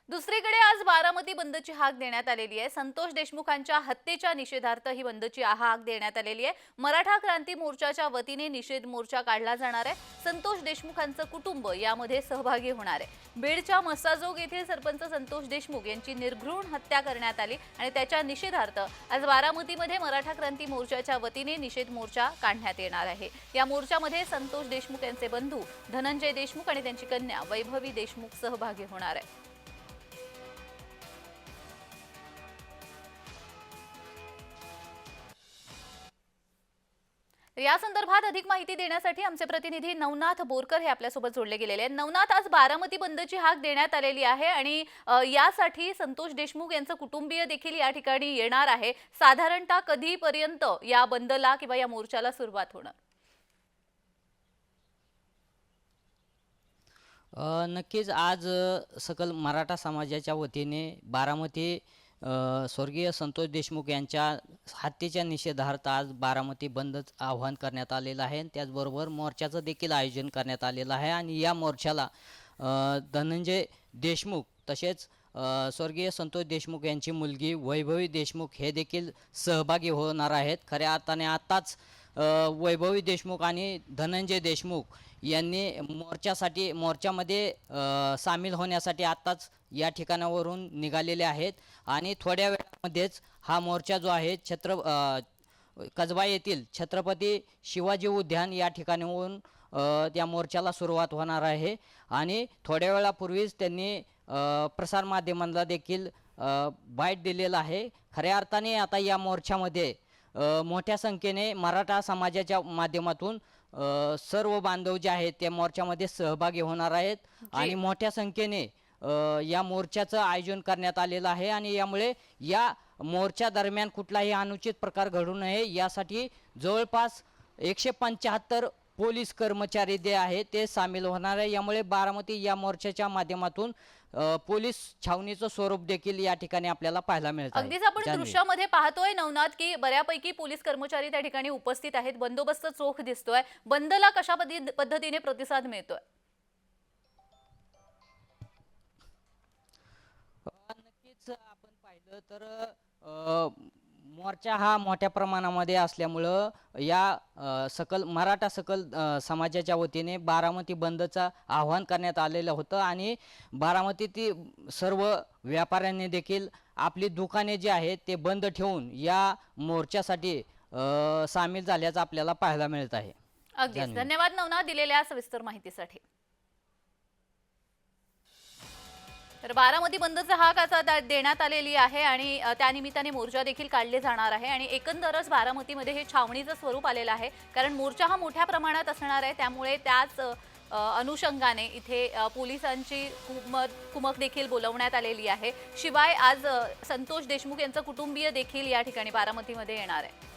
दुसरीकडे आज बारामती बंदची हाक देण्यात आलेली आहे। संतोष देशमुखांच्या हत्येच्या निषेधार्थ ही बंदची हाक देण्यात आलेली आहे। मराठा क्रांती मोर्चाच्या वतीने निषेध मोर्चा काढला जाणार आहे। संतोष देशमुखांचं कुटुंब यामध्ये सहभागी होणार आहे। बीडच्या मसाजोग येथील सरपंच संतोष देशमुख यांची निर्घृण हत्या करण्यात आली आणि त्याच्या निषेधार्थ आज बारामतीमध्ये मराठा क्रांती मोर्चाच्या वतीने निषेध मोर्चा काढण्यात येणार आहे। या मोर्चामध्ये संतोष देशमुख यांचे बंधू धनंजय देशमुख आणि त्यांची कन्या वैभवी देशमुख सहभागी होणार आहे। या संदर्भात अधिक माहिती देण्यासाठी आमचे प्रतिनिधी नवनाथ बोरकर हे आपल्यासोबत जोडले गेलेले आहेत। नवनाथ, आज बारामती बंदची हाक देण्यात आलेली आहे आणि यासाठी संतोष देशमुख यांचं कुटुंबीय देखील या ठिकाणी येणार आहे। साधारणतः कधीपर्यंत या बंदला किंवा या मोर्चाला सुरुवात होणार? नक्कीच आज सकल मराठा समाजाच्या वतीने बारामती स्वर्गीय संतोष देशमुख यांच्या हत्येच्या निषेधार्थ आज बारामती बंदच आवाहन करण्यात आलेलं आहे। त्याचबरोबर मोर्चाचं देखील आयोजन करण्यात आलेलं आहे आणि या मोर्चाला धनंजय देशमुख तसेच स्वर्गीय संतोष देशमुख यांची मुलगी वैभवी देशमुख हे देखील सहभागी होणार आहेत। खऱ्या अर्थाने आताच वैभवी देशमुख आणि धनंजय देशमुख यांनी मोर्चामध्ये सामील होण्यासाठी आत्ताच या ठिकाणावरून निघालेले आहेत आणि थोड्या वेळामध्येच हा मोर्चा जो आहे कसबा येथील छत्रपती शिवाजी उद्यान या ठिकाणाहून त्या मोर्चाला सुरुवात होणार आहे आणि थोड्या वेळापूर्वीच त्यांनी प्रसारमाध्यमांना देखील बाईट दिलेला आहे। खऱ्या अर्थाने आता या मोर्चामध्ये मोठ्या संख्येने मराठा समाजाच्या माध्यमातून सर्व बांधव जे आहेत त्या मोर्चामध्ये सहभागी होणार आहेत आणि मोठ्या संख्येने या मोर्चाचं आयोजन करण्यात आलेलं आहे आणि यामुळे या मोर्चा दरम्यान कुठलाही अनुचित प्रकार घडू नये यासाठी जवळपास 175 पोलीस कर्मचारी जे आहेत ते सामील होणार आहे। यामुळे बारामती या मोर्चाच्या माध्यमातून पोलीस छावणीचं स्वरूप देखील या ठिकाणी आपल्याला पाहायला मिळतं। अगदीच आपण दृश्यामध्ये पाहतोय नवनाथ की बऱ्यापैकी पोलीस कर्मचारी त्या ठिकाणी उपस्थित आहेत। बंदोबस्त चोख दिसतोय। बंदला कशा पद्धतीने प्रतिसाद मिळतोय? नक्कीच आपण पाहिलं तर मोर्चा हा मोठ्या प्रमाणामध्ये असल्यामुळं या मराठा समाजाच्या वतीने बारामती बंदचं आवाहन करण्यात आलेलं होतं आणि बारामतीतील सर्व व्यापाऱ्यांनी देखील आपली दुकाने जी आहेत ते बंद ठेवून या मोर्चासाठी सामील झाल्याचं आपल्याला पाहायला मिळत आहे। अगदीच धन्यवाद नवनाथ दिलेल्या सविस्तर माहितीसाठी। तर बारामती बंदचा हाक आता देण्यात आलेली आहे आणि त्यानिमित्ताने मोर्चा देखील काढले जाणार आहे आणि एकंदरच बारामतीमध्ये हे छावणीचं स्वरूप आलेलं आहे कारण मोर्चा हा मोठ्या प्रमाणात असणार आहे। त्यामुळे त्याच अनुषंगाने इथे पोलिसांची कुमक देखील बोलवण्यात आलेली आहे। शिवाय आज संतोष देशमुख यांचं कुटुंबीय देखील या ठिकाणी बारामतीमध्ये येणार आहे।